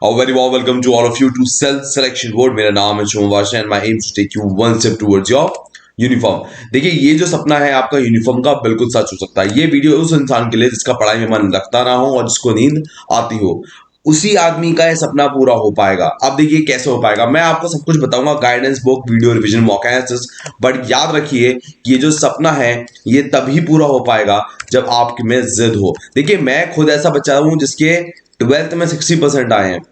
A very warm welcome to all of you to Self Selection Board. मेरा नाम है Shubham वाशना and my aim is to take you one step towards your uniform. देखिए, ये जो सपना है आपका यूनिफॉर्म का, बिल्कुल सच हो सकता है। ये वीडियो उस इंसान के लिए जिसका पढ़ाई में मन लगता ना हो और जिसको नींद आती हो, उसी आदमी का ये सपना पूरा हो पाएगा। अब देखिए कैसे हो पाएगा, मैं आपको सब कुछ बताऊंगा, guidance book, video revision, mock analysis. But याद रखिए कि ये जो सपना है ये तभी पूरा हो पाएगा जब आपके में जिद हो। देखिए, मैं खुद ऐसा बच्चा हूं जिसके 12th में 60% आए हैं,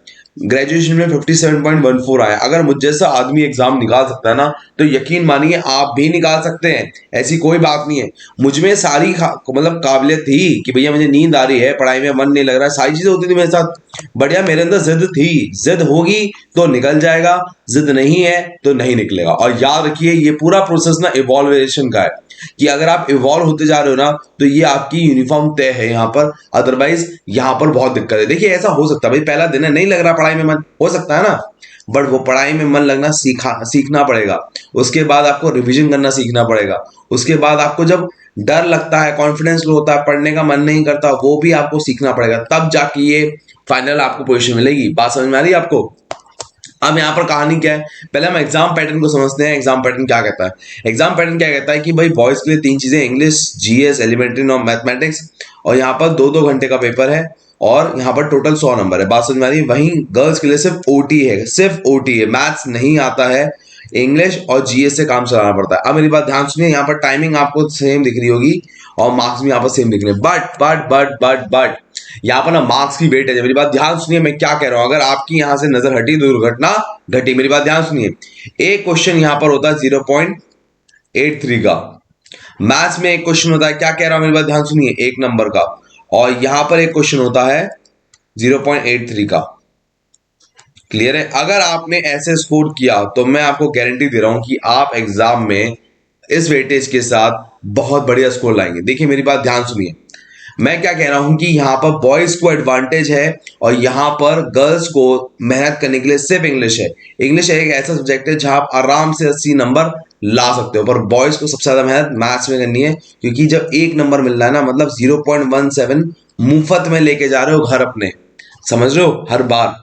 ग्रेजुएशन में 57.14 आए। अगर मुझ जैसा आदमी एग्जाम निकाल सकता है ना, तो यकीन मानिए आप भी निकाल सकते हैं। ऐसी कोई बात नहीं है। मुझ में सारी मतलब काबिलियत थी कि भैया मुझे नींद आ रही है, पढ़ाई में मन नहीं लग रहा है, सारी चीजें होती थी मेरे साथ। बढ़िया, मेरे अंदर जिद थी। जिद होगी तो निकल जाएगा, जिद नहीं है तो नहीं निकलेगा। और याद रखिए, ये पूरा प्रोसेस ना इवॉल्वेशन का है कि अगर आप इवॉल्व होते जा रहे हो ना, तो ये आपकी यूनिफॉर्म तय है यहाँ पर। अदरवाइज यहाँ पर बहुत दिक्कत है। देखिए, ऐसा हो सकता है भाई, पहला दिन है, नहीं लग रहा पढ़ाई में मन, हो सकता है ना, बट वो पढ़ाई में मन लगना सीखना पड़ेगा। उसके बाद आपको रिवीजन करना सीखना पड़ेगा। उसके बाद आपको जब डर लगता है, कॉन्फिडेंस लो होता है, पढ़ने का मन नहीं करता, वो भी आपको सीखना पड़ेगा। तब जाके ये फाइनल आपको पोजीशन मिलेगी। बात समझ में आ रही है आपको? अब यहाँ पर कहानी क्या है, पहले हम एग्जाम पैटर्न को समझते हैं। एग्जाम पैटर्न क्या कहता है? एग्जाम पैटर्न क्या कहता है कि भाई बॉयज के लिए 3 चीजें, इंग्लिश, जीएस, एलिमेंट्री और मैथमेटिक्स, और यहाँ पर 2-2 घंटे का पेपर है और यहाँ पर टोटल 100 नंबर है। बात समझ में आ रही है? वहीं गर्ल्स के लिए सिर्फ ओटी है, सिर्फ ओटी है। मैथ्स नहीं आता है, इंग्लिश और जीएस से काम चलाना पड़ता है। अब मेरी बात ध्यान सुनिए, यहाँ पर टाइमिंग आपको सेम दिख रही होगी और मार्क्स भी यहाँ पर सेम दिख रहे हैं। बट यहाँ पर ना मार्क्स की वेट है। मेरी बात ध्यान सुनिए, मैं क्या कह रहा हूं। अगर आपकी यहां से नजर हटी, दुर्घटना घटी। मेरी बात ध्यान सुनिए, एक क्वेश्चन यहां पर होता है 0.83 का। मैथ्स में एक क्वेश्चन होता है, क्या कह रहा हूं, मेरी बात ध्यान सुनिए, 1 नंबर का। और यहां पर एक क्वेश्चन होता है 0.83 का। क्लियर है? अगर आपने ऐसे स्कोर किया तो मैं आपको गारंटी दे रहा हूं कि आप एग्जाम में इस वेटेज के साथ बहुत बढ़िया स्कोर लाएंगे। देखिए, मेरी बात ध्यान सुनिए, मैं क्या कह रहा हूं कि यहां पर बॉयज को एडवांटेज है और यहां पर गर्ल्स को मेहनत करने के लिए सिर्फ इंग्लिश है। इंग्लिश एक ऐसा सब्जेक्ट है जहां आप आराम से 80 नंबर ला सकते हो, पर बॉयज को सबसे ज्यादा मेहनत मैथ्स में करनी है, क्योंकि जब 1 नंबर मिल रहा है ना, मतलब 0.17 मुफ्त में लेके जा रहे हो घर अपने, समझ रहे हो, हर बार।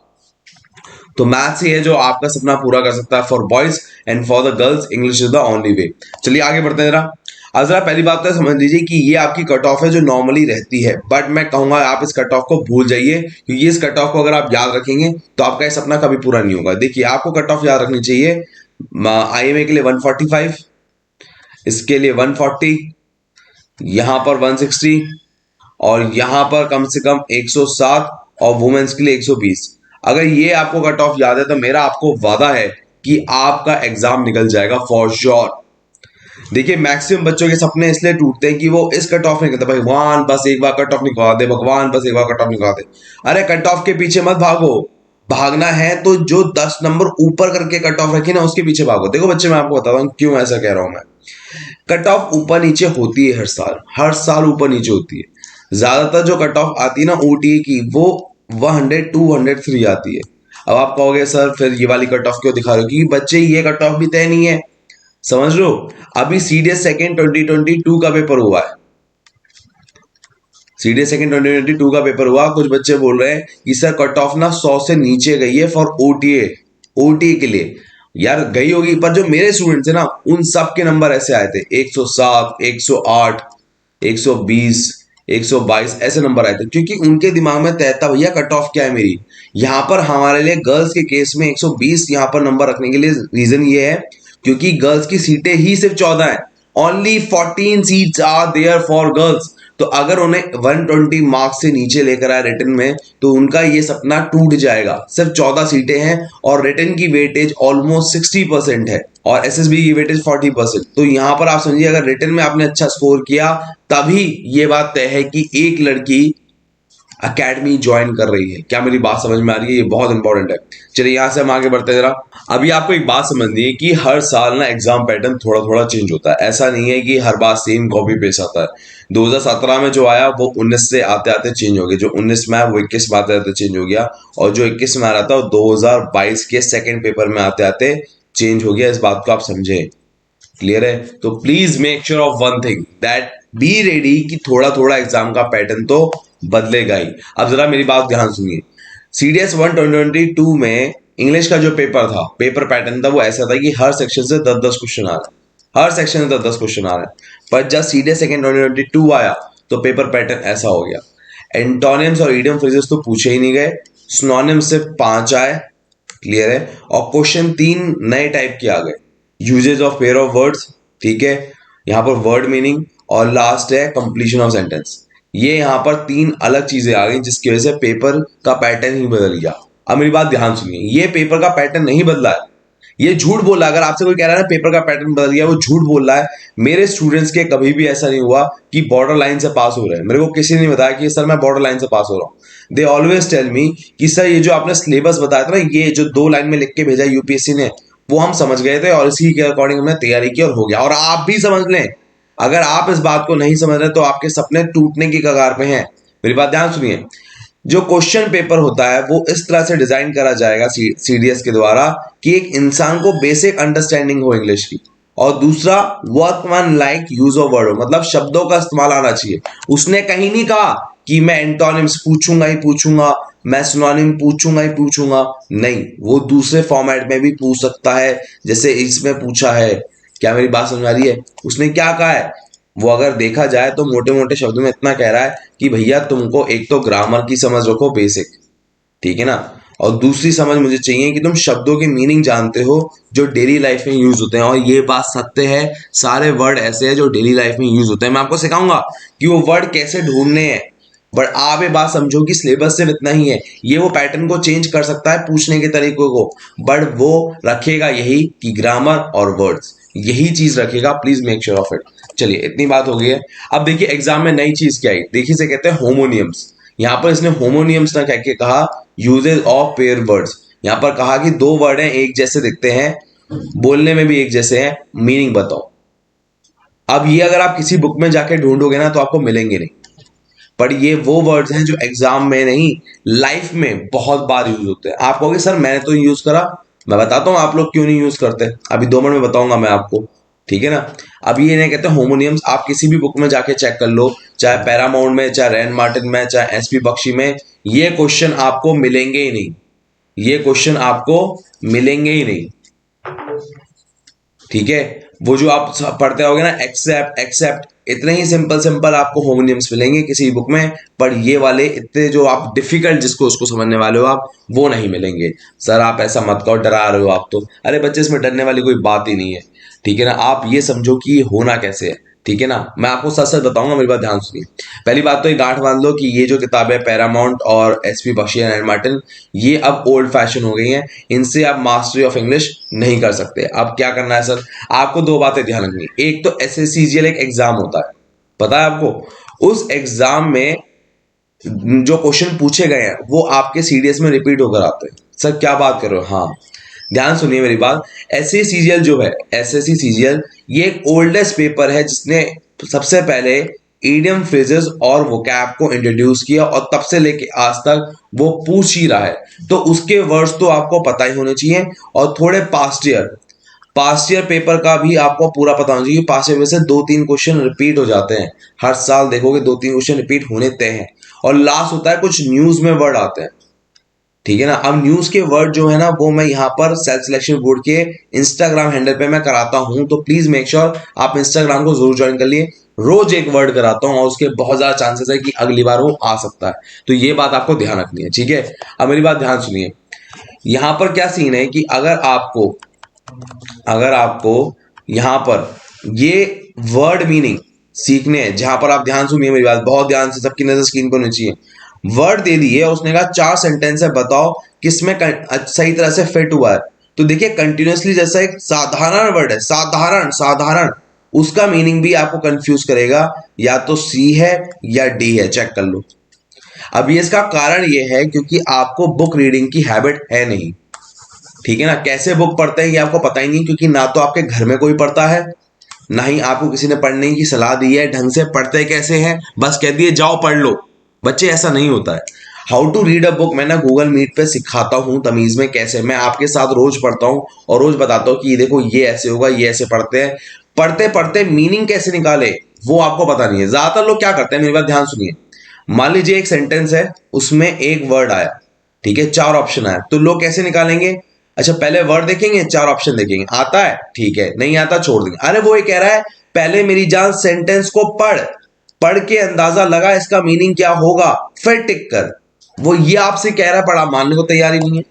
तो मैथ्स ही है जो आपका सपना पूरा कर सकता है for boys, and for the girls English is the only way. चलिए आगे बढ़ते हैं जरा। अब जरा पहली बात तो समझ लीजिए कि ये आपकी कट ऑफ है जो नॉर्मली रहती है, बट मैं कहूंगा आप इस कट ऑफ को भूल जाइए, क्योंकि इस कट ऑफ को अगर आप याद रखेंगे तो आपका ये सपना कभी पूरा नहीं होगा। देखिए, आपको कट ऑफ याद रखनी चाहिए। आईएमए के लिए 145, इसके लिए 140, यहां पर 160, और यहां पर कम से कम 107, और वुमेन्स के लिए 120। अगर ये आपको कट ऑफ याद है तो मेरा आपको वादा है कि आपका एग्जाम निकल जाएगा फॉर श्योर। देखिए, मैक्सिमम बच्चों के सपने इसलिए टूटते हैं कि वो इस कट ऑफ नहीं करते। भगवान बस एक बार कट ऑफ निकलवा दे, भगवान बस एक बार कट ऑफ निकलवा दे। अरे कट ऑफ के पीछे मत भागो, भागना है तो जो 10 नंबर ऊपर करके कट ऑफ रखी ना, उसके पीछे भागो। देखो बच्चे, मैं आपको बताता हूँ क्यों ऐसा कह रहा हूं मैं। कट ऑफ ऊपर नीचे होती है, हर साल ऊपर नीचे होती है। ज्यादातर जो कट ऑफ आती है ना ओटीए की, वो 100, 203 आती है। अब आप कहोगे सर फिर ये वाली कट ऑफ क्यों दिखा रहे हो? क्योंकि बच्चे ये कट ऑफ भी तय नहीं है, समझ लो। अभी सीडीएस सेकंड 2022 का पेपर हुआ है, सीडीएस सेकंड 2022 का पेपर हुआ। कुछ बच्चे बोल रहे हैं कि सर कट ऑफ ना 100 से नीचे गई है फॉर ओटीए के लिए। यार गई होगी, पर जो मेरे स्टूडेंट्स है ना, उन सब के नंबर ऐसे आए थे 107, 108, 120, 122 ऐसे नंबर आए थे, क्योंकि उनके दिमाग में तय था भैया कट ऑफ क्या है मेरी। यहां पर हमारे लिए गर्ल्स के केस में 120 यहां पर नंबर रखने के लिए रीजन ये है क्योंकि गर्ल्स की सीटें ही सिर्फ 14 है। Only 14 seats are there for girls. तो अगर उन्हें 120 मार्क्स से नीचे लेकर आए रिटन में, तो उनका ये सपना टूट जाएगा। सिर्फ 14 सीटें हैं और रिटन की वेटेज ऑलमोस्ट 60% है और एसएसबी की वेटेज 40%। तो यहां पर आप समझिए, अगर रिटन में आपने अच्छा स्कोर किया तभी ये बात तय है कि एक लड़की अकेडमी ज्वाइन कर रही है। क्या मेरी बात समझ में आ रही है? ये बहुत इंपॉर्टेंट है। चलिए यहां से हम आगे बढ़ते हैं जरा। अभी आपको एक बात समझनी है कि हर साल ना एग्जाम पैटर्न थोड़ा थोड़ा चेंज होता है। ऐसा नहीं है कि हर बार सेम कॉपी पेस्ट आता है। 2017 में जो आया वो 19 से आते आते चेंज हो गया, जो 19 में आया वो 21 में आते आते चेंज हो गया, और जो 21 में आ रहा था वो 2022 के सेकेंड पेपर में आते आते चेंज हो गया। इस बात को आप समझे? क्लियर है? तो please make sure of one thing, that be ready कि थोड़ा थोड़ा एग्जाम का पैटर्न तो बदलेगा ही। अब जरा मेरी बात ध्यान सुनिए, CDS 1 2022 में इंग्लिश का जो पेपर था, पेपर पैटर्न था, वो ऐसा था कि हर सेक्शन से 10-10 क्वेश्चन आ रहे, हर सेक्शन से 10-10 क्वेश्चन आ रहे हैं। पर जब CDS सेकेंड 2022 आया तो पेपर पैटर्न ऐसा हो गया, एंटोनिम्स और इडियम फ्रेजेस तो पूछे ही नहीं गए, सिनोनिम्स से 5 आए, क्लियर है, और क्वेश्चन 3 नए टाइप के आ गए, usages of pair of words, ठीक है, यहाँ पर वर्ड मीनिंग, और लास्ट है कंप्लीशन ऑफ सेंटेंस। ये यहाँ पर 3 अलग चीजें आ गई जिसकी वजह से पेपर का पैटर्न ही बदल गया। अब मेरी बात ध्यान सुनिए, ये पेपर का पैटर्न नहीं बदला है, ये झूठ बोल रहा है। अगर आपसे कोई कह रहा है ना पेपर का पैटर्न बदल गया, वो झूठ बोल रहा है। मेरे स्टूडेंट्स के कभी भी ऐसा नहीं हुआ कि बॉर्डर लाइन से पास हो रहे हैं। मेरे को किसी ने बताया कि सर मैं बॉर्डर लाइन से पास हो रहा हूँ। दे ऑलवेज टेल मी कि सर ये जो आपने सिलेबस बताया था ना, ये जो 2 लाइन में लिख के भेजा यूपीएससी ने, वो हम समझ गए थे और इसी के अकॉर्डिंग हमने तैयारी की और हो गया। और आप भी समझ लें, अगर आप इस बात को नहीं समझ रहे तो आपके सपने टूटने की कगार पे हैं। मेरी बात ध्यान सुनिए, जो क्वेश्चन पेपर होता है वो इस तरह से डिजाइन करा जाएगा सीडीएस के द्वारा कि एक इंसान को बेसिक अंडरस्टैंडिंग हो इंग्लिश की, और दूसरा workman like use of word हो, मतलब शब्दों का इस्तेमाल आना चाहिए। उसने कहीं नहीं कहा कि मैं एंटोनिम्स पूछूंगा ही पूछूंगा, मैं सिनोनिम पूछूंगा ही पूछूंगा, नहीं, वो दूसरे फॉर्मेट में भी पूछ सकता है जैसे इसमें पूछा है। क्या मेरी बात समझ आ रही है? उसने क्या कहा है, वो अगर देखा जाए तो मोटे मोटे शब्दों में इतना कह रहा है कि भैया तुमको एक तो ग्रामर की समझ रखो बेसिक, ठीक है ना, और दूसरी समझ मुझे चाहिए कि तुम शब्दों के मीनिंग जानते हो जो डेली लाइफ में यूज होते हैं। और ये बात सत्य है, सारे वर्ड ऐसे हैं जो डेली लाइफ में यूज होते हैं। मैं आपको सिखाऊंगा कि वो वर्ड कैसे ढूंढने हैं, बट आप ये बात समझो कि सिलेबस सिर्फ इतना ही है। ये वो पैटर्न को चेंज कर सकता है पूछने के तरीकों को, बट वो रखेगा यही कि ग्रामर और वर्ड्स, यही चीज रखेगा। Please make sure of it. चलिए इतनी बात हो गई है। अब देखिए एग्जाम में नई चीज क्या आई, देखिए इसे कहते हैं होमोनियम्स। यहाँ पर इसने होमोनियम्स ना कह के कहा यूजेज ऑफ पेयर वर्ड्स। यहाँ पर कहा कि 2 वर्ड हैं, एक जैसे दिखते हैं, बोलने में भी एक जैसे हैं, मीनिंग बताओ। अब ये अगर आप किसी बुक में जाके ढूंढोगे ना तो आपको मिलेंगे नहीं, पर ये वो वर्ड्स हैं जो एग्जाम में नहीं लाइफ में बहुत बार यूज होते हैं। आप कहोगे सर मैंने तो यूज करा, मैं बताता हूं आप लोग क्यों नहीं यूज करते, अभी 2 मिनट में बताऊंगा मैं आपको, ठीक है ना। अब ये नहीं कहते होमोनियम्स, आप किसी भी बुक में जाके चेक कर लो, चाहे पैरामाउंट में, चाहे रैन मार्टिन में, चाहे एसपी बख्शी में, ये क्वेश्चन आपको मिलेंगे ही नहीं, ये क्वेश्चन आपको मिलेंगे ही नहीं, ठीक है। वो जो आप पढ़ते होगे ना एक्सेप्ट एक्सेप्ट, इतने ही सिंपल सिंपल आपको होमोनियम्स मिलेंगे किसी बुक में, पर ये वाले इतने जो आप डिफिकल्ट जिसको उसको समझने वाले हो आप, वो नहीं मिलेंगे। सर आप ऐसा मत करो, डरा रहे हो आप तो। अरे बच्चे इसमें डरने वाली कोई बात ही नहीं है, ठीक है ना। आप ये समझो कि ये होना कैसे है, ठीक है ना। मैं आपको सच सच बताऊंगा, मेरी बात ध्यान सुनिए। पहली बात तो ये गांठ बांध लो कि ये जो किताब है पैरामाउंट और एसपी बख्शी एंड मार्टिन, ये अब ओल्ड फैशन हो गई हैं, इनसे आप मास्टरी ऑफ इंग्लिश नहीं कर सकते। अब क्या करना है सर, आपको 2 बातें ध्यान रखनी। एक तो एसएससीजीएल एक एग्जाम होता है, पता है आपको, उस एग्जाम में जो क्वेश्चन पूछे गए हैं वो आपके सीडीएस में रिपीट होकर आते हैं। सर क्या बात कर रहे हो? हाँ ध्यान सुनिए मेरी बात। एसएससीजीएल जो है, एसएससीजीएल ये एक ओल्डेस्ट पेपर है जिसने सबसे पहले इडियम फ्रेजेस और वोकैब को इंट्रोड्यूस किया, और तब से लेके आज तक वो पूछ ही रहा है। तो उसके वर्ड्स तो आपको पता ही होने चाहिए, और थोड़े पास्ट ईयर पेपर का भी आपको पूरा पता होना चाहिए। पास्ट ईयर में से 2-3 क्वेश्चन रिपीट हो जाते हैं, हर साल देखोगे 2-3 क्वेश्चन रिपीट होने तय हैं। और लास्ट होता है कुछ न्यूज में वर्ड आते हैं, ठीक है ना। अब न्यूज के वर्ड जो है ना वो मैं यहाँ पर सेल्फ सिलेक्शन बोर्ड के इंस्टाग्राम हैंडल पे मैं कराता हूँ, तो प्लीज मेक श्योर आप इंस्टाग्राम को जरूर ज्वाइन कर लिए। रोज एक वर्ड कराता हूँ और उसके बहुत ज्यादा चांसेस है कि अगली बार वो आ सकता है, तो ये बात आपको ध्यान रखनी है, ठीक है। अब मेरी बात ध्यान सुनिए, यहाँ पर क्या सीन है कि अगर आपको यहाँ पर ये वर्ड मीनिंग सीखने हैं, जहां पर आप ध्यान सुनिए मेरी बात बहुत ध्यान से, सबकी नजर स्क्रीन पर होनी चाहिए। वर्ड दे दिए, उसने कहा 4 सेंटेंस है, बताओ किसमें सही तरह से फिट हुआ है। तो देखिए कंटिन्यूअसली जैसा एक साधारण वर्ड है, साधारण, उसका मीनिंग भी आपको कंफ्यूज करेगा, या तो सी है या डी है, चेक कर लो। अब ये इसका कारण ये है क्योंकि आपको बुक रीडिंग की हैबिट है नहीं, ठीक है ना। कैसे बुक पढ़ते हैं ये आपको पता ही नहीं, क्योंकि ना तो आपके घर में कोई पढ़ता है, ना ही आपको किसी ने पढ़ने की सलाह दी है। ढंग से पढ़ते कैसे हैं, बस कह दिए जाओ पढ़ लो। बच्चे ऐसा नहीं होता है। How to read a book मैं ना गूगल मीट पे सिखाता हूँ तमीज में, कैसे मैं आपके साथ रोज पढ़ता हूँ और रोज बताता हूँ कि ये देखो ये ऐसे होगा, ये ऐसे पढ़ते हैं। पढ़ते पढ़ते मीनिंग कैसे निकाले वो आपको पता नहीं है। ज्यादातर लोग क्या करते हैं, मेरी बात ध्यान सुनिए। मान लीजिए एक सेंटेंस है, उसमें एक वर्ड आया, ठीक है, 4 ऑप्शन आया तो लोग कैसे निकालेंगे? अच्छा पहले वर्ड देखेंगे, 4 ऑप्शन देखेंगे, आता है ठीक है, नहीं आता छोड़ देंगे। अरे वो ये कह रहा है पहले मेरी जान सेंटेंस को पढ़, पढ़ के अंदाजा लगा इसका मीनिंग क्या होगा, फिर टिक कर। वो ये आपसे कह रहा है पर आप मानने को तैयार ही नहीं है।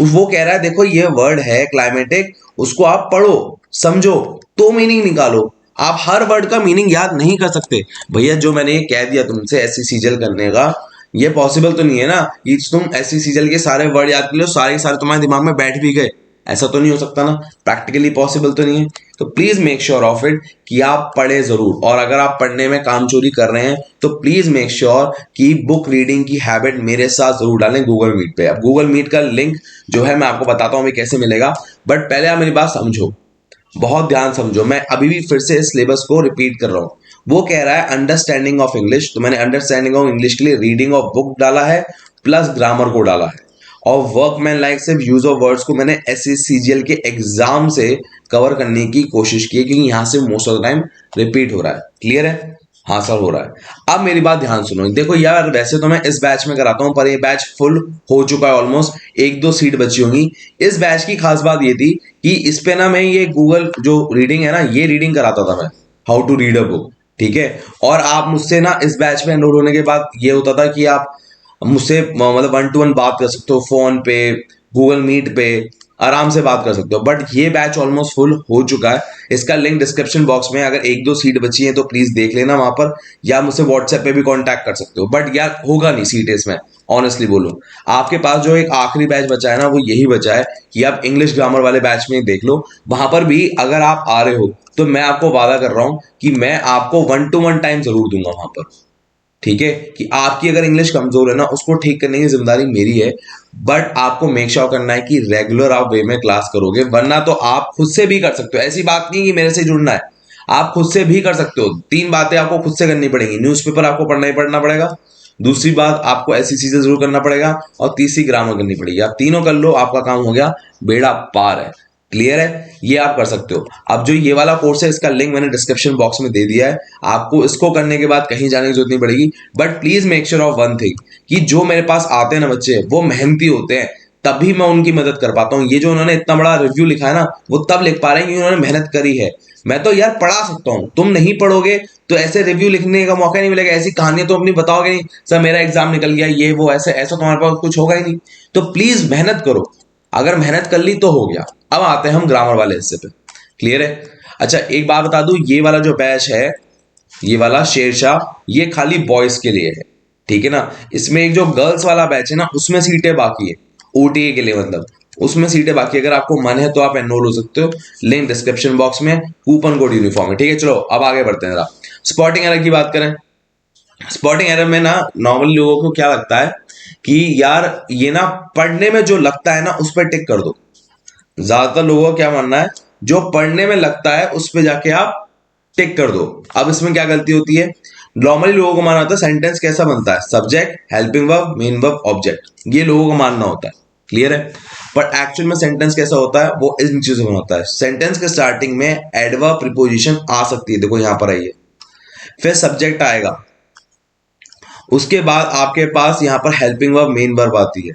वो कह रहा है देखो ये वर्ड है क्लाइमेटिक, उसको आप पढ़ो समझो तो मीनिंग निकालो। आप हर वर्ड का मीनिंग याद नहीं कर सकते भैया। जो मैंने ये कह दिया तुमसे एससी सीजल करने का, ये पॉसिबल तो नहीं है ना कि तुम एससी सीजल के सारे वर्ड याद कर लो, सारे सारे तुम्हारे दिमाग में बैठ भी गए। ऐसा तो नहीं हो सकता ना, प्रैक्टिकली पॉसिबल तो नहीं है। तो please make sure of it कि आप पढ़े जरूर। और अगर आप पढ़ने में काम चोरी कर रहे हैं तो प्लीज मेक श्योर कि बुक रीडिंग की हैबिट मेरे साथ जरूर डालें गूगल मीट पे। अब गूगल मीट का लिंक जो है मैं आपको बताता हूं अभी कैसे मिलेगा, बट पहले आप मेरी बात समझो, बहुत ध्यान समझो। मैं अभी भी फिर से सिलेबस को रिपीट कर रहा हूं। वो कह रहा है अंडरस्टैंडिंग ऑफ इंग्लिश, तो मैंने अंडरस्टैंडिंग ऑफ इंग्लिश के लिए रीडिंग ऑफ बुक डाला है प्लस ग्रामर को डाला है। और वर्कमैन लाइक से यूज ऑफ वर्ड्स को मैंने एसएससीजीएल के एग्जाम से कवर करने की कोशिश की है, क्योंकि यहां से most of the time repeat हो रहा है। क्लियर है? हाँ सर हो रहा है। अब मेरी बात ध्यान सुनो, देखो यार वैसे तो मैं इस बैच में कराता हूं पर ये बैच फुल हो चुका है ऑलमोस्ट, 1-2 सीट बची होंगी। इस बैच की खास बात ये थी कि इस पे ना मैं ये गूगल जो रीडिंग है ना, ये रीडिंग कराता था मैं, how to read a book. ठीक है, और आप मुझसे ना इस बैच में एनरोल होने के बाद ये होता था कि आप मुझसे मतलब 1-to-1 बात कर सकते हो, फोन पे गूगल मीट पे आराम से बात कर सकते हो। बट ये बैच ऑलमोस्ट फुल हो चुका है। इसका लिंक डिस्क्रिप्शन बॉक्स में, अगर 1-2 सीट बची है तो प्लीज देख लेना वहां पर, या मुझसे व्हाट्सएप पे भी कांटेक्ट कर सकते हो। बट यार होगा नहीं सीट इसमें, ऑनेस्टली बोलो। आपके पास जो एक आखिरी बैच बचा है ना, वो यही बचा है कि आप इंग्लिश ग्रामर वाले बैच में देख लो। वहां पर भी अगर आप आ रहे हो तो मैं आपको वादा कर रहा हूं कि मैं आपको 1-to-1 टाइम जरूर दूंगा वहां पर। ठीक है, कि आपकी अगर इंग्लिश कमजोर है ना, उसको ठीक करने की जिम्मेदारी मेरी है। बट आपको मेक श्योर करना है कि रेगुलर आप वे में क्लास करोगे, वरना तो आप खुद से भी कर सकते हो। ऐसी बात नहीं कि मेरे से जुड़ना है, आप खुद से भी कर सकते हो। 3 बातें आपको खुद से करनी पड़ेंगी। न्यूज़पेपर आपको पढ़ना ही पढ़ना पड़ेगा, दूसरी बात आपको ऐसी चीजें जरूर करना पड़ेगा, और तीसरी ग्रामर करनी पड़ेगी। आप तीनों कर लो, आपका काम हो गया, बेड़ा पार है। क्लियर है? ये आप कर सकते हो। अब जो ये वाला कोर्स है इसका लिंक मैंने डिस्क्रिप्शन बॉक्स में दे दिया है, आपको इसको करने के बाद कहीं जाने की जरूरत नहीं पड़ेगी। But please make sure of one thing कि जो मेरे पास आते हैं ना बच्चे, वो मेहनती होते हैं, तभी मैं उनकी मदद कर पाता हूँ। ये जो उन्होंने इतना बड़ा रिव्यू लिखा है ना, वो तब लिख पा रहे हैं क्योंकि उन्होंने मेहनत करी है। मैं तो यार पढ़ा सकता हूँ, तुम नहीं पढ़ोगे तो ऐसे रिव्यू लिखने का मौका नहीं मिलेगा। ऐसी कहानियां तो अपनी बताओगे नहीं, सर मेरा एग्जाम निकल गया, ये वो ऐसे, ऐसा तुम्हारे पास कुछ होगा ही नहीं। तो प्लीज मेहनत करो, अगर मेहनत कर ली तो हो गया। अब आते हैं हम ग्रामर वाले हिस्से पे। क्लियर है? अच्छा एक बात बता दूं, ये वाला जो बैच है, ये वाला शेरशाह, ये खाली बॉयज के लिए है। ठीक है ना? इसमें एक जो गर्ल्स वाला बैच है ना, उसमें सीटें बाकी है, ओटीए के लिए मतलब, उसमें सीटें बाकी। अगर आपको मन है तो आप एनरोल हो सकते हो, लिंक डिस्क्रिप्शन बॉक्स में, कूपन कोड यूनिफॉर्म है। ठीक है, चलो अब आगे बढ़ते हैं जरा। स्पॉटिंग एरर की बात करें। स्पॉटिंग एरर में ना नॉर्मली लोगों को क्या लगता है कि यार ये ना पढ़ने में जो लगता है ना उस पर टिक कर दो। ज्यादातर लोगों का क्या मानना है, जो पढ़ने में लगता है उस पर जाके आप टिक कर दो। अब इसमें क्या गलती होती है, नॉर्मली लोगों को मानना होता है सेंटेंस कैसा बनता है, subject, helping verb, main verb, object, ये लोगों का मानना होता है। क्लियर है? पर एक्चुअल में सेंटेंस कैसा होता है, वो इन चीजों में होता है। सेंटेंस के स्टार्टिंग में एडवर्ब प्रीपोजिशन आ सकती है, देखो यहां पर आई है, फिर सब्जेक्ट आएगा, उसके बाद आपके पास यहां पर हेल्पिंग वर्ब, मेन वर्ब आती है,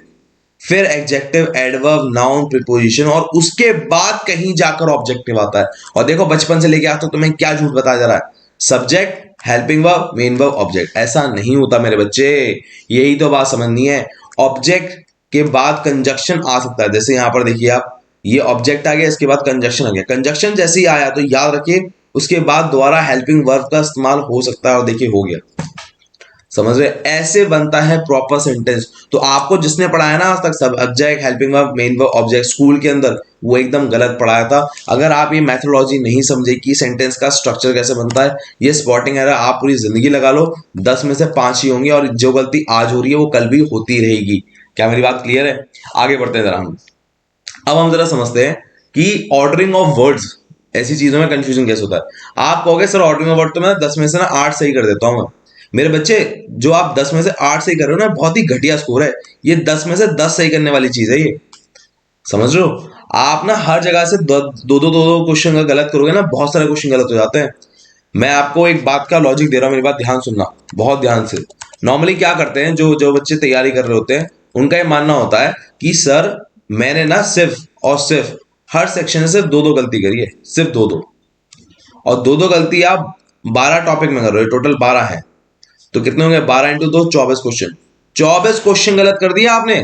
फिर एडजेक्टिव, एडवर्ब, नाउन, प्रीपोजिशन, और उसके बाद कहीं जाकर ऑब्जेक्टिव आता है। और देखो बचपन से लेके आज तक तुम्हें क्या झूठ बताया जा रहा है, subject, helping verb, main verb, object. ऐसा नहीं होता मेरे बच्चे, यही तो बात समझनी है। ऑब्जेक्ट के बाद कंजक्शन आ सकता है, जैसे यहां पर देखिए आप, ये ऑब्जेक्ट आ गया, इसके बाद कंजक्शन आ गया। कंजक्शन जैसे ही आया तो याद रखिए उसके बाद दोबारा हेल्पिंग वर्ब का इस्तेमाल हो सकता है, और देखिए हो गया। समझ रहे? ऐसे बनता है प्रॉपर सेंटेंस। तो आपको जिसने पढ़ाया ना आज तक subject, helping verb, main verb, object school के अंदर, वो एकदम गलत पढ़ाया था। अगर आप ये मेथोडोलॉजी नहीं समझे कि सेंटेंस का स्ट्रक्चर कैसे बनता है, ये स्पॉटिंग एरर आप पूरी जिंदगी लगा लो, 10 में से 5 ही होंगे, और जो गलती आज हो रही है वो कल भी होती रहेगी। क्या मेरी बात क्लियर है? आगे बढ़ते हैं जरा हम। अब हम जरा समझते हैं कि ऑर्डरिंग ऑफ वर्ड्स, ऐसी चीजों में कंफ्यूजन कैसे होता है। आप कहोगे सर ऑर्डरिंग ऑफ वर्ड तो मैं 10 में से ना 8 सही कर देता हूँ। मेरे बच्चे, जो आप 10 में से 8 सही कर रहे हो ना, बहुत ही घटिया स्कोर है। ये 10 में से 10 सही करने वाली चीज है ये, समझ रहे हो? आप ना हर जगह से दो दो क्वेश्चन का गलत करोगे ना, बहुत सारे क्वेश्चन गलत हो जाते हैं। मैं आपको एक बात का लॉजिक दे रहा हूं, मेरी बात ध्यान सुनना बहुत ध्यान से। नॉर्मली क्या करते हैं, जो जो बच्चे तैयारी कर रहे होते हैं उनका ये मानना होता है कि सर मैंने ना सिर्फ और सिर्फ हर सेक्शन से सिर्फ दो दो गलती करी है, सिर्फ दो दो, और दो दो गलती आप 12 टॉपिक में कर रहे हो, टोटल 12 है, तो कितने होंगे 12 इंटू 2 24 क्वेश्चन, 24 क्वेश्चन गलत कर दिया आपने।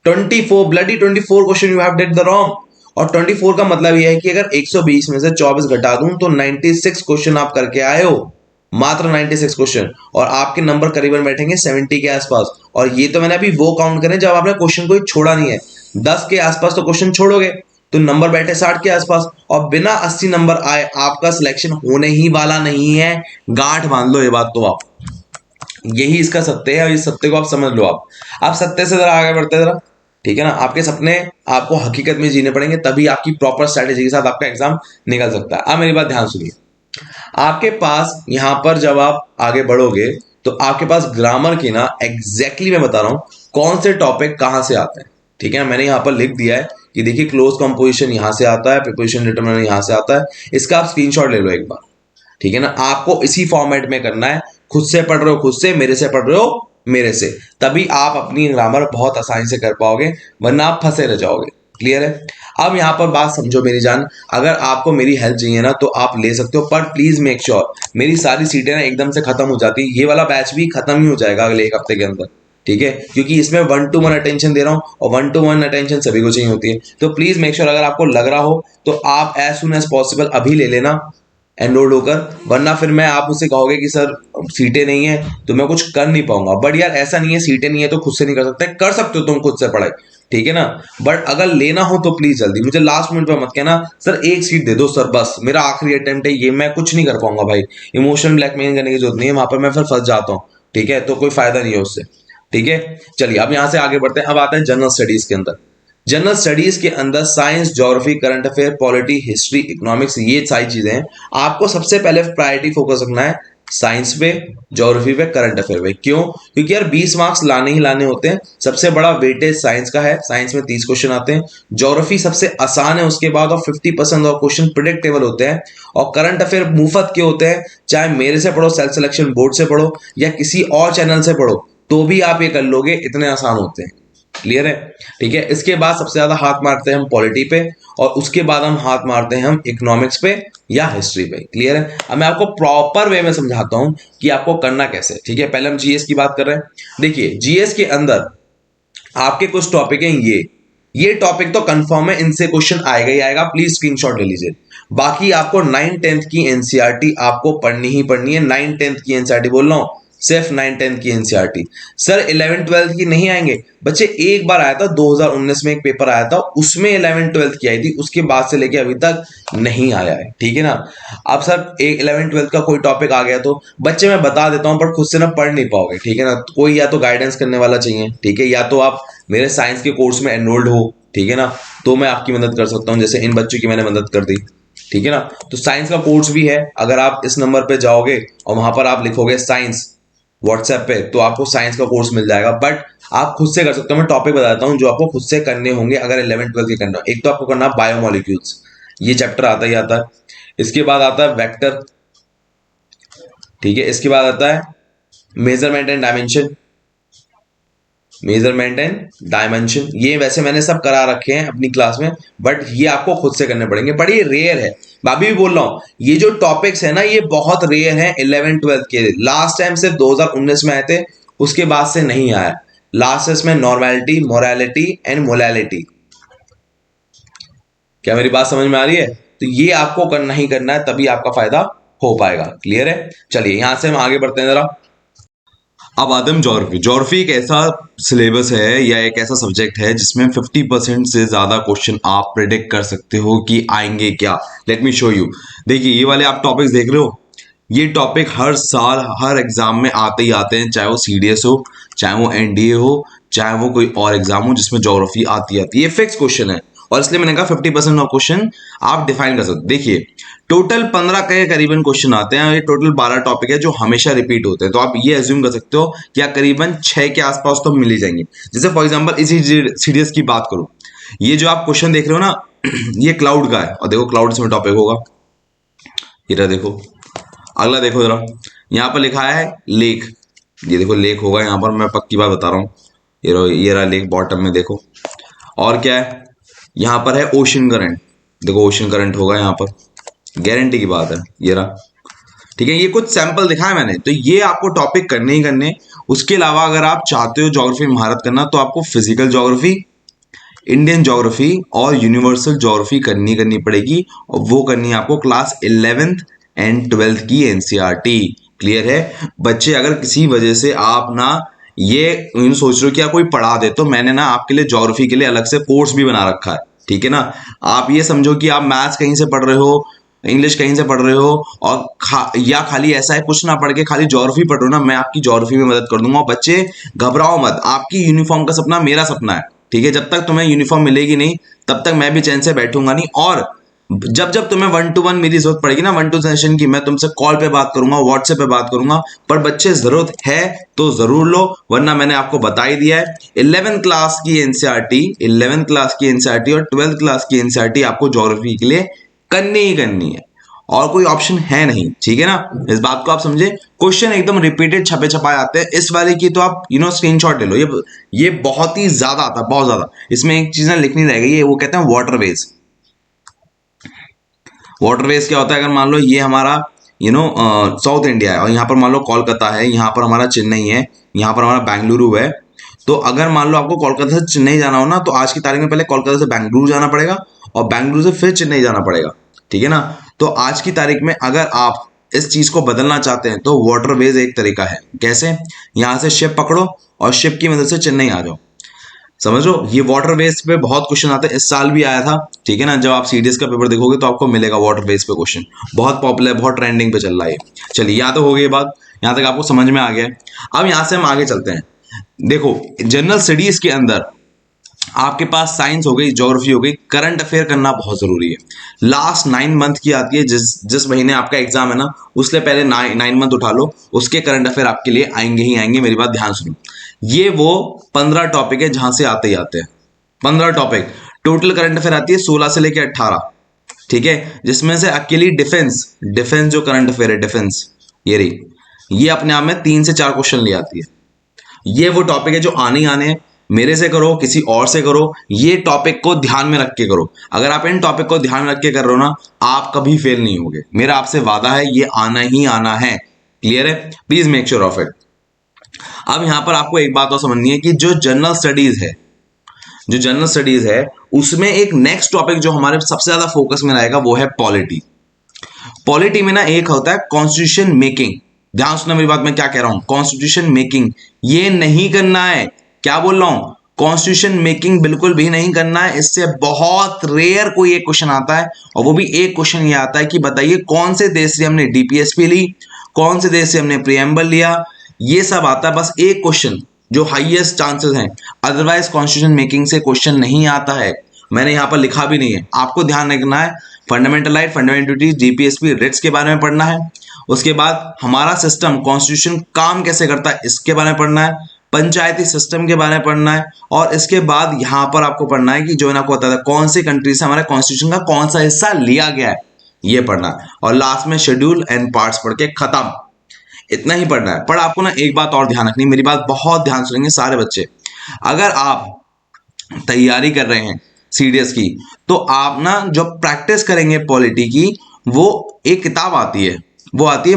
24 bloody 24 question you have did the wrong. और 24 का मतलब यह है कि अगर 120 में से 24 घटा दूं तो 96 क्वेश्चन आप करके आए हो, मात्र 96 क्वेश्चन, और आपके नंबर करीबन बैठेंगे 70 के आसपास। और ये तो मैंने अभी वो काउंट करें जब आपने क्वेश्चन कोई छोड़ा नहीं है, 10 के आसपास तो क्वेश्चन छोड़ोगे तो नंबर बैठे 60 के आसपास, और बिना 80 नंबर आए आपका सिलेक्शन होने ही वाला नहीं है। गांठ बांध लो ये बात, तो आप यही इसका सत्य है, और इस सत्य को आप समझ लो। आप सत्य से जरा आगे बढ़ते जरा, ठीक है ना। आपके सपने आपको हकीकत में जीने पड़ेंगे, तभी आपकी प्रॉपर स्ट्रैटेजी के साथ आपका एग्जाम निकल सकता है। अब मेरी बात ध्यान सुनिए, आपके पास यहां पर जब आप आगे बढ़ोगे तो आपके पास ग्रामर की ना एग्जैक्टली मैं बता रहा हूं कौन से टॉपिक कहां से आते हैं, ठीक है। मैंने यहां पर लिख दिया है कि देखिए क्लोज कंपोजिशन यहां से आता है, प्रीपोजिशन डिटरमिनर यहां से आता है, इसका आप स्क्रीनशॉट ले लो एक बार, ठीक है ना। आपको इसी फॉर्मेट में करना है, खुद से पढ़ रहे हो खुद से, मेरे से पढ़ रहे हो मेरे से, तभी आप अपनी ग्रामर बहुत आसानी से कर पाओगे, वरना आप फंसे रह जाओगे। क्लियर है। अब यहां पर बात समझो मेरी जान, अगर आपको मेरी हेल्प चाहिए ना तो आप ले सकते हो, पर प्लीज मेक श्योर मेरी सारी सीटें ना एकदम से खत्म हो जाती, ये वाला बैच भी खत्म ही हो जाएगा अगले एक हफ्ते के अंदर, ठीक है, क्योंकि इसमें 1-to-1 अटेंशन दे रहा हूं, और 1-to-1 अटेंशन सभी को चाहिए होती है। तो प्लीज मेक श्योर अगर आपको लग रहा हो तो आप एज सुन एज पॉसिबल अभी ले लेना एनरोल होकर, वरना फिर मैं आप मुझसे कहोगे कि सर सीटें नहीं है तो मैं कुछ कर नहीं पाऊंगा। बट यार ऐसा नहीं है, सीटें नहीं है तो खुद से नहीं कर सकते, कर सकते हो तुम खुद से पढ़ाई, ठीक है ना। बट अगर लेना हो तो प्लीज जल्दी, मुझे लास्ट मिनट पे मत कहना सर एक सीट दे दो सर, बस मेरा आखिरी अटेम्प्ट है ये, मैं कुछ नहीं कर पाऊंगा भाई। इमोशनल ब्लैकमेल करने की जरूरत नहीं है, वहां पर मैं फिर फंस जाता हूँ, ठीक है, तो कोई फायदा नहीं है उससे, ठीक है। चलिए अब यहां से आगे बढ़ते हैं। अब आता है जनरल स्टडीज के अंदर। जनरल स्टडीज के अंदर science, geography, current affair, polity, history, economics, ये सारी चीजें हैं। आपको सबसे पहले प्रायोरिटी फोकस रखना है साइंस पे, ज्योग्राफी पे, करंट अफेयर पे। क्यों? क्योंकि यार 20 मार्क्स लाने ही लाने होते हैं। सबसे बड़ा वेटेज साइंस का है, साइंस में 30 क्वेश्चन आते हैं, ज्योग्राफी सबसे आसान है उसके बाद, और 50% और क्वेश्चन प्रिडिक्टेबल होते हैं, और करंट अफेयर मुफ्त के होते हैं, चाहे मेरे से पढ़ो, सेल्फ सिलेक्शन बोर्ड से पढ़ो, या किसी और चैनल से पढ़ो, तो भी आप ये कर लोगे, इतने आसान होते हैं। क्लियर है, ठीक है। इसके बाद सबसे ज्यादा हाथ मारते हैं हम पॉलिटी पे, और उसके बाद हम हाथ मारते हैं हम इकोनॉमिक्स पे या हिस्ट्री पे। क्लियर है। अब मैं आपको प्रॉपर वे में समझाता हूं कि आपको करना कैसे, ठीक है। पहले हम जीएस की बात कर रहे हैं। देखिए जीएस के अंदर आपके कुछ टॉपिक हैं, ये टॉपिक तो कंफर्म है, इनसे क्वेश्चन आएगा ही आएगा, प्लीज स्क्रीनशॉट ले लीजिए। बाकी आपको 9-10 की एनसीईआरटी आपको पढ़नी ही पढ़नी है। 9-10 की एनसीईआरटी बोल रहा हूं, सिर्फ 9-10 की एनसीईआरटी। सर 11-12 की नहीं आएंगे बच्चे, एक बार आया था 2019 में एक पेपर आया था, उसमें 11-12 की आई थी, उसके बाद से लेके अभी तक नहीं आया है, ठीक है ना। अब सर 11-12 का कोई टॉपिक आ गया तो बच्चे मैं बता देता हूं, पर खुद से ना पढ़ नहीं पाओगे, ठीक है ना। कोई या तो गाइडेंस करने वाला चाहिए, ठीक है, या तो आप मेरे साइंस के कोर्स में एनरोल्ड हो, ठीक है ना, तो मैं आपकी मदद कर सकता हूं, जैसे इन बच्चों की मैंने मदद कर दी, ठीक है ना। तो साइंस का कोर्स भी है, अगर आप इस नंबर पे जाओगे और वहां पर आप लिखोगे साइंस व्हाट्सएप पे, तो आपको साइंस का कोर्स मिल जाएगा। बट आप खुद से कर सकते हो, मैं टॉपिक बताता हूं जो आपको खुद से करने होंगे अगर 11-12 के करना हो। एक तो आपको करना है बायोमोलिक्यूल्स, ये चैप्टर आता ही आता है। इसके बाद आता है वेक्टर, ठीक है। इसके बाद आता है measurement and dimension, measurement and dimension, ये वैसे मैंने सब करा रखे हैं अपनी क्लास में, बट ये आपको खुद से करने पड़ेंगे, बट ये रेयर है। भाभी भी बोल रहा हूं, ये जो टॉपिक्स है ना ये बहुत रेयर है 11-12 के। लास्ट टाइम सिर्फ 2019 में आए थे, उसके बाद से नहीं आया। लास्ट इसमें नॉर्मेलिटी, मोरालिटी एंड मोलालिटी। क्या मेरी बात समझ में आ रही है? तो ये आपको करना ही करना है, तभी आपका फायदा हो पाएगा। क्लियर है। चलिए यहां से हम आगे बढ़ते हैं जरा। अब आते हैं ज्योग्राफी। ज्योग्राफी एक ऐसा सिलेबस है या एक ऐसा सब्जेक्ट है जिसमें 50% से ज्यादा क्वेश्चन आप प्रेडिक्ट कर सकते हो कि आएंगे क्या। Let me show you. देखिए ये वाले आप टॉपिक्स देख रहे हो, ये टॉपिक हर साल हर एग्जाम में आते ही आते हैं, चाहे वो सीडीएस हो, चाहे वो एनडीए हो, चाहे वो कोई और एग्जाम हो जिसमें ज्योग्राफी आती है। ये फिक्स क्वेश्चन है, और इसलिए मैंने कहा 50% ऑफ क्वेश्चन आप डिफाइन कर सकते। देखिए टोटल 15 के करीबन क्वेश्चन आते हैं, और ये टोटल 12 टॉपिक है जो हमेशा रिपीट होते हैं, तो आप ये एज्यूम कर सकते हो कि आप करीबन 6 के आसपास तो मिल ही जाएंगे। जैसे फॉर एग्जांपल इसी सीडीएस की बात करूं, ये जो आप क्वेश्चन देख रहे हो ना ये क्लाउड का है, और देखो क्लाउड इसमें टॉपिक होगा। ये देखो अगला, देखो जरा यहाँ पर लिखा है लेक, ये देखो लेक होगा यहाँ पर, मैं पक्की बात बता रहा हूँ। ये रहा लेक बॉटम में देखो। और क्या है यहाँ पर है ओशन करंट, देखो ओशन करंट होगा यहाँ पर, गारंटी की बात है, ये रहा। ठीक है, ये कुछ सैंपल दिखाए मैंने, तो ये आपको टॉपिक करने ही करने। उसके अलावा अगर आप चाहते हो ज्योग्राफी में महारत करना तो आपको फिजिकल ज्योग्राफी, इंडियन ज्योग्राफी और यूनिवर्सल ज्योग्राफी करनी पड़ेगी, और वो करनी है आपको क्लास 11th एंड 12th की एनसीईआरटी। क्लियर है बच्चे? अगर किसी वजह से आप ना ये सोच रहे हो कि आप कोई पढ़ा दे, तो मैंने ना आपके लिए ज्योग्राफी के लिए अलग से कोर्स भी बना रखा है। ठीक है ना, आप ये समझो कि आप मैथ्स कहीं से पढ़ रहे हो, इंग्लिश कहीं से पढ़ रहे हो, और या खाली ऐसा है कुछ ना पढ़ के खाली ज्योग्राफी पढ़ रहे हो ना, मैं आपकी ज्योग्राफी में मदद कर दूंगा। बच्चे घबराओ मत, आपकी यूनिफॉर्म का सपना मेरा सपना है। ठीक है, जब तक तुम्हें यूनिफॉर्म मिलेगी नहीं तब तक मैं भी चैन से बैठूंगा नहीं। और जब जब तुम्हें 1-to-1 मेरी जरूरत पड़ेगी ना, 1-to सेशन की, मैं तुमसे कॉल पे बात करूंगा, व्हाट्सएप पे बात करूंगा। पर बच्चे जरूरत है तो जरूर लो, वरना मैंने आपको बता ही दिया है 11th क्लास की एनसीईआरटी, 11th क्लास की एनसीईआरटी और 12th क्लास की एनसीईआरटी आपको ज्योग्राफी के लिए करनी ही करनी है, और कोई ऑप्शन है नहीं। ठीक है ना, इस बात को आप समझे। क्वेश्चन एकदम रिपीटेड छपे छपाए आते हैं, इस वाले की तो आप स्क्रीनशॉट ले लो, ये बहुत ही ज्यादा आता है, बहुत ज्यादा। इसमें एक चीज लिखनी रह गई है, वो कहते हैं वाटरवेज। वाटरवेज क्या होता है? अगर मान लो ये हमारा साउथ इंडिया है, और यहाँ पर मान लो कोलकाता है, यहाँ पर हमारा चेन्नई है, यहाँ पर हमारा बेंगलुरु है। तो अगर मान लो आपको कोलकाता से चेन्नई जाना हो ना, तो आज की तारीख में पहले कोलकाता से बेंगलुरु जाना पड़ेगा, और बेंगलुरु से फिर चेन्नई जाना पड़ेगा। ठीक है ना, तो आज की तारीख में अगर आप इस चीज को बदलना चाहते हैं तो वाटरवेज एक तरीका है। कैसे? यहाँ से शिप पकड़ो और शिप की मदद से चेन्नई आ जाओ। समझ लो, ये वाटरवेज पे बहुत क्वेश्चन आते हैं, इस साल भी आया था। ठीक है ना, जब आप सीडीएस का पेपर देखोगे तो आपको मिलेगा वाटरवेज पे क्वेश्चन, बहुत पॉपुलर, बहुत ट्रेंडिंग पे चल रहा है। चलिए, यहाँ तो हो गई बात, यहाँ तक आपको समझ में आ गया है। अब यहाँ से हम आगे चलते हैं। देखो, जनरल स्टडीज के अंदर आपके पास साइंस हो गई, ज्योग्राफी हो गई, करंट अफेयर करना बहुत जरूरी है। लास्ट 9 मंथ की आती है, जिस महीने आपका एग्जाम है ना, उससे पहले 9 मंथ उठा लो, उसके करंट अफेयर आपके लिए आएंगे ही आएंगे। मेरी बात ध्यान सुनो, ये वो 15 टॉपिक है जहां से आते ही आते हैं। 15 टॉपिक टोटल करंट अफेयर आती है 16 से लेकर 18। ठीक है, जिसमें से अकेली डिफेंस जो करंट अफेयर है, डिफेंस ये रही, ये अपने आप में 3 से 4 क्वेश्चन ले आती है। ये वो टॉपिक है जो आने ही आने हैं। मेरे से करो, किसी और से करो, ये टॉपिक को ध्यान में रख के करो। अगर आप इन टॉपिक को ध्यान में रख के कर रहे हो ना, आप कभी फेल नहीं होगे, मेरा आपसे वादा है, ये आना ही आना है। क्लियर है? Please make sure of it. अब यहां पर आपको एक बात और समझनी है कि जो जनरल स्टडीज है उसमें एक नेक्स्ट टॉपिक जो हमारे सबसे ज्यादा फोकस में रहेगा वो है पॉलिटी। पॉलिटी में ना एक होता है कॉन्स्टिट्यूशन मेकिंग। ध्यान सुनना मेरी बात, मैं क्या कह रहा हूं, कॉन्स्टिट्यूशन मेकिंग ये नहीं करना है। क्या बोल रहा हूं? कॉन्स्टिट्यूशन मेकिंग बिल्कुल भी नहीं करना है। इससे बहुत रेयर कोई एक क्वेश्चन आता है, और वो भी एक क्वेश्चन ये आता है कि बताइए कौन से देश से हमने डीपीएसपी ली, कौन से देश से हमने प्रीएम्बल लिया। ये सब आता है, बस एक क्वेश्चन जो हाईएस्ट चांसेस हैं। अदरवाइज कॉन्स्टिट्यूशन मेकिंग से क्वेश्चन नहीं आता है, मैंने यहां पर लिखा भी नहीं है। आपको ध्यान रखना है fundamental right, fundamental duties, DPSP, writs के बारे में पढ़ना है। उसके बाद हमारा सिस्टम कॉन्स्टिट्यूशन काम कैसे करता है इसके बारे में पढ़ना है, पंचायती सिस्टम के बारे में पढ़ना है, और इसके बाद यहां पर आपको पढ़ना है कि जो मैंने आपको बताया था कौन सी कंट्री से हमारे कॉन्स्टिट्यूशन का कौन सा हिस्सा लिया गया है, ये पढ़ना है। और लास्ट में शेड्यूल एंड पार्ट्स पढ़ के खत्म। इतना ही पढ़ना है। पर आपको ना एक बात और ध्यान रखनी, मेरी बात बहुत ध्यान सुनेंगे सारे बच्चे। अगर आप तैयारी कर रहे हैं सीडीएस की, तो आप ना जो प्रैक्टिस करेंगे पॉलिटी की, वो एक किताब आती है, वो आती है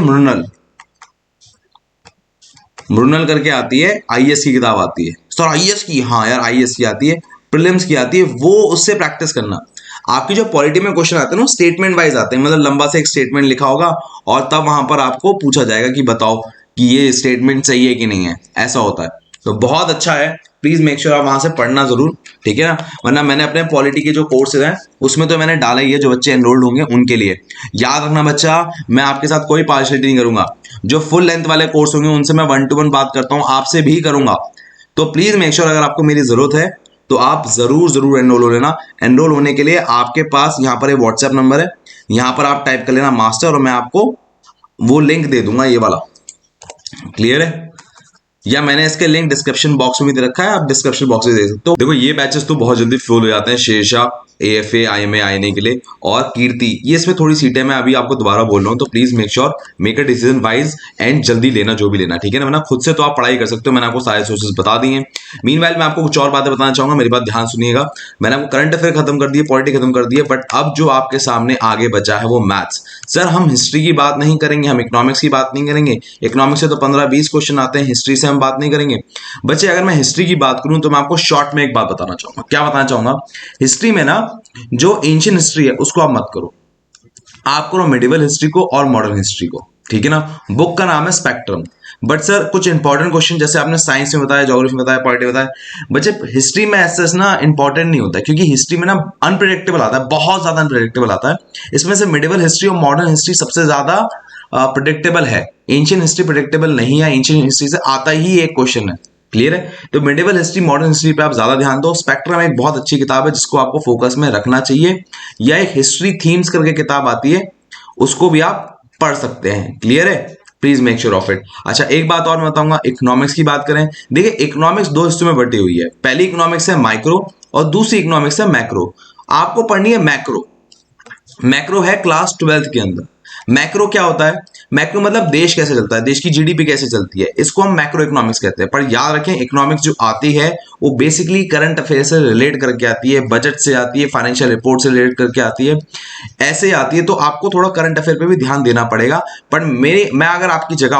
मृणल करके आती है, आईएएस की किताब आती है। सर आईएएस की? हाँ यार, आईएएस की आती है, प्रीलिम्स की आती है, वो उससे प्रैक्टिस करना। आपकी जो पॉलिटी में क्वेश्चन आते हैं ना, स्टेटमेंट वाइज आते हैं, मतलब लंबा से एक स्टेटमेंट लिखा होगा, और तब वहां पर आपको पूछा जाएगा कि बताओ कि ये स्टेटमेंट सही है कि नहीं है, ऐसा होता है। तो बहुत अच्छा है, प्लीज मेक श्योर आप वहां से पढ़ना जरूर। ठीक है ना, वरना मैंने अपने पॉलिटी के जो कोर्सेज हैं उसमें तो मैंने डाला ही है, जो बच्चे एनरोल्ड होंगे उनके लिए। याद रखना बच्चा, मैं आपके साथ कोई पार्शियलिटी नहीं करूंगा। जो फुल लेंथ वाले कोर्स होंगे उनसे मैं 1-to-1 बात करता हूं, आपसे भी करूंगा। तो प्लीज मेक श्योर अगर आपको मेरी जरूरत है तो आप जरूर एनरोल हो लेना। एनरोल होने के लिए आपके पास यहाँ पर एक व्हाट्सएप नंबर है, यहाँ पर आप टाइप कर लेना मास्टर, और मैं आपको वो लिंक दे दूंगा, ये वाला। क्लियर है? या मैंने इसके लिंक डिस्क्रिप्शन बॉक्स में भी दे रखा है, आप डिस्क्रिप्शन बॉक्स में देख सकते हो। देखो ये बैचेस तो बहुत जल्दी फुल हो जाते हैं, शेरशाह, AFA IMA आने के लिए, और कीर्ति, ये इसमें थोड़ी सीटें मैं अभी आपको दोबारा बोल रहा हूँ, तो please make sure make a decision wise and जल्दी लेना जो भी लेना, ठीक है ना, वरना खुद से तो आप पढ़ाई कर सकते हो, मैंने आपको सारे सोर्सेज बता दिए। मीनवाइल मैं आपको कुछ और बातें बताना चाहूंगा, मेरी बात ध्यान सुनिएगा। मैंने आपको करंट अफेयर खत्म कर दिए, पॉलिटी खत्म कर दिए, बट अब जो आपके सामने आगे बचा है वो मैथ्स। सर हम हिस्ट्री की बात नहीं करेंगे, हम इकोनॉमिक्स की बात नहीं करेंगे, इकोनॉमिक्स से तो 15-20 क्वेश्चन आते हैं, हिस्ट्री से हम बात नहीं करेंगे। बच्चे अगर मैं हिस्ट्री की बात करूं तो मैं आपको शॉर्ट में एक बात बताना चाहूंगा। क्या बताना चाहूंगा? हिस्ट्री में ना जो एंशिएंट हिस्ट्री है उसको आप मत करो, आप करो मिडिवल हिस्ट्री को और मॉडर्न हिस्ट्री को, ठीक है ना। बुक का नाम है स्पेक्ट्रम। बट सर कुछ इंपॉर्टेंट क्वेश्चन जैसे आपने साइंस में बताया, ज्योग्राफी में बताया, पॉलिटी में बताया, बच्चे हिस्ट्री में ऐसा ना इंपॉर्टेंट नहीं होता, क्योंकि हिस्ट्री में ना अनप्रेडिक्टेबल आता है, बहुत ज्यादा अनप्रेडिक्टेबल आता है। इसमें से मिडिवल हिस्ट्री और मॉडर्न हिस्ट्री सबसे ज्यादा प्रेडिक्टेबल है। एंशिएंट हिस्ट्री प्रेडिक्टेबल नहीं है, एंशिएंट हिस्ट्री से आता ही एक क्वेश्चन है, क्लियर है। तो मिडिवल हिस्ट्री, मॉडर्न हिस्ट्री पे आप ज्यादा ध्यान दो। स्पेक्ट्रम एक बहुत अच्छी किताब है जिसको आपको फोकस में रखना चाहिए, या एक हिस्ट्री थीम्स करके किताब आती है, उसको भी आप पढ़ सकते हैं, क्लियर है। Please make sure of it. अच्छा एक बात और मैं बताऊंगा, इकोनॉमिक्स की बात करें, देखिए इकोनॉमिक्स दो हिस्सों में बटी हुई है, पहली इकोनॉमिक्स है माइक्रो और दूसरी इकोनॉमिक्स है मैक्रो। आपको पढ़नी है मैक्रो। मैक्रो है क्लास 12th के अंदर। मैक्रो क्या होता है? मैक्रो मतलब देश कैसे चलता है, देश की जीडीपी कैसे चलती है, इसको हम मैक्रो इकोनॉमिक्स कहते हैं। पर याद रखें इकोनॉमिक्स जो आती है वो बेसिकली करंट अफेयर से रिलेट करके आती है, बजट से आती है, फाइनेंशियल रिपोर्ट से रिलेट करके आती है, ऐसे आती है। तो आपको थोड़ा करंट अफेयर पे भी ध्यान देना पड़ेगा। पर मैं अगर आपकी जगह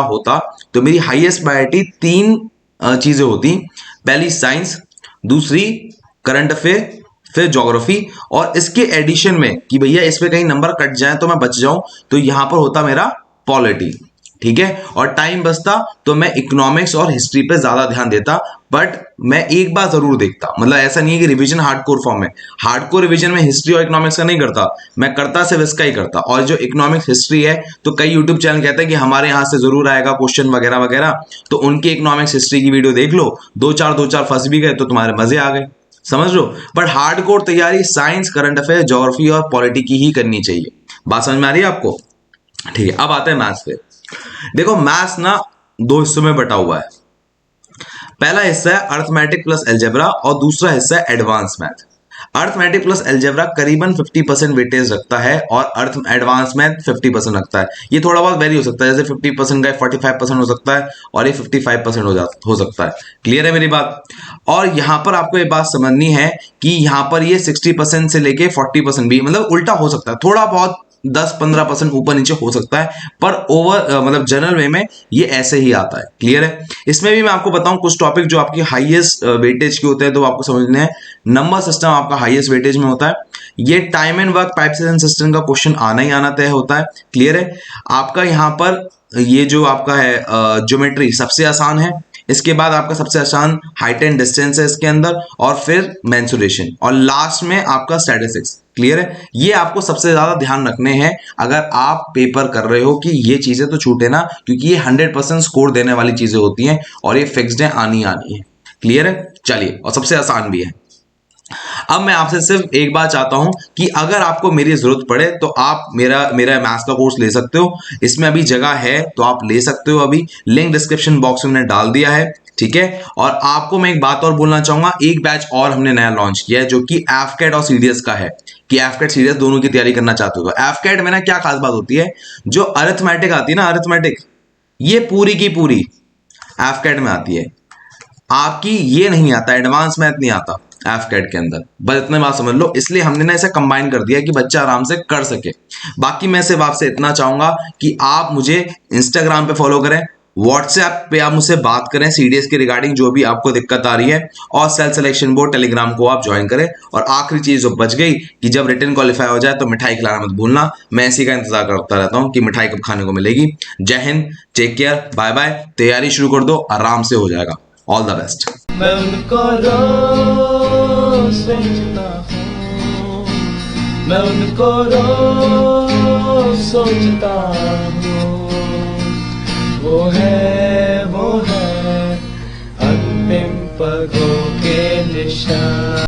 होता तो मेरी हाईएस्ट प्रायोरिटी 3 चीजें होती। पहली साइंस, दूसरी करंट अफेयर, फिर ज्योग्राफी, और इसके एडिशन में कि भैया इस पे कहीं नंबर कट जाए तो मैं बच जाऊं, तो यहां पर होता मेरा पॉलिटी, ठीक है। और टाइम बचता तो मैं इकोनॉमिक्स और हिस्ट्री पे ज्यादा ध्यान देता। बट मैं एक बार जरूर देखता, मतलब ऐसा नहीं है कि रिवीजन हार्डकोर फॉर्म में, हार्डकोर रिवीजन में हिस्ट्री और इकोनॉमिक्स का नहीं करता, मैं करता सिर्फ इसका ही करता। और जो इकोनॉमिक्स हिस्ट्री है, तो कई यूट्यूब चैनल कहते हैं कि हमारे यहां से जरूर आएगा क्वेश्चन वगैरह वगैरह, तो उनकी इकोनॉमिक्स हिस्ट्री की वीडियो देख लो, दो चार फंस भी गए तो तुम्हारे मजे आ गए, समझ लो। बट हार्डकोर तैयारी साइंस, करंट अफेयर, ज्योग्राफी और पॉलिटी की ही करनी चाहिए। बात समझ में आ रही है आपको? ठीक है, अब आते हैं मैथ्स पे। देखो मैथ्स ना 2 हिस्सों में बटा हुआ है। पहला हिस्सा है अर्थमेटिक प्लस अलजेब्रा और दूसरा हिस्सा है advance math. Arithmetic plus algebra करीबन 50% वेटेज रखता है और एडवांस मैथ 50% रखता है। ये थोड़ा बहुत वेरी हो सकता है, जैसे 50% का 45% हो सकता है और ये 55% हो सकता है। क्लियर है मेरी बात? और यहां पर आपको ये बात समझनी है कि यहां पर ये 60% से लेके 40% भी, मतलब उल्टा हो सकता है, थोड़ा बहुत 10-15% ऊपर नीचे हो सकता है, पर ओवर मतलब जनरल वे में ये ऐसे ही आता है। क्लियर है? इसमें भी मैं आपको बताऊं कुछ टॉपिक जो आपकी हाईएस्ट वेटेज के होते हैं, तो आपको समझने हैं। नंबर सिस्टम आपका हाईएस्ट वेटेज में होता है। ये time and work pipes and system का क्वेश्चन आना ही आना तय होता है। क्लियर है? आपका यहां पर ये जो आपका है ज्योमेट्री सबसे आसान है, इसके बाद आपका सबसे आसान हाइट एंड डिस्टेंस है इसके अंदर, और फिर मेंसुरेशन, और लास्ट में आपका स्टैटिस्टिक्स। क्लियर है? ये आपको सबसे ज्यादा ध्यान रखने हैं अगर आप पेपर कर रहे हो, कि ये चीजें तो छूटे ना, क्योंकि ये 100% स्कोर देने वाली चीजें होती हैं और ये फिक्स्ड है, आनी है। क्लियर है? चलिए, और सबसे आसान भी है। अब मैं आपसे सिर्फ एक बात चाहता हूं कि अगर आपको मेरी जरूरत पड़े तो आप मेरा मैथ्स का कोर्स ले सकते हो, इसमें अभी जगह है तो आप ले सकते हो। अभी लिंक डिस्क्रिप्शन बॉक्स में मैंने डाल दिया है, ठीक है। और आपको मैं एक बात और बोलना चाहूंगा, एक बैच और हमने नया लॉन्च किया है जो कि एफकेट और सीडीएस का है, कि एफकेट सीडीएस दोनों की तैयारी करना चाहते हो। तो एफकेट में ना क्या खास बात होती है, जो अरिथमेटिक आती है ना, अरिथमेटिक, ये पूरी की पूरी एफकेट में आती है। आपकी ये नहीं आता, एडवांस मैथ नहीं आता एफकेट के अंदर, बस इतने बात समझ लो। इसलिए हमने ना इसे कंबाइन कर दिया कि बच्चा आराम से कर सके। बाकी मैं सिर्फ आपसे इतना चाहूंगा कि आप मुझे इंस्टाग्राम पे फॉलो करें, व्हाट्सएप पे आप मुझसे बात करें सीडीएस के रिगार्डिंग जो भी आपको दिक्कत आ रही है, और सेल्फ सिलेक्शन बोर्ड टेलीग्राम को आप ज्वाइन करें। और आखिरी चीज जो बच गई कि जब रिटन क्वालिफाई हो जाए तो मिठाई खिलाना मत भूलना। मैं इसी का इंतजार करता रहता हूं कि मिठाई कब खाने को मिलेगी। जय हिंद, टेक केयर, बाय बाय। तैयारी शुरू कर दो, आराम से हो जाएगा। All the best. मैं उनको रोज सोचता हूँ, मैं उनको रोज सोचता हूँ, वो है अंतिम पगों के निशान।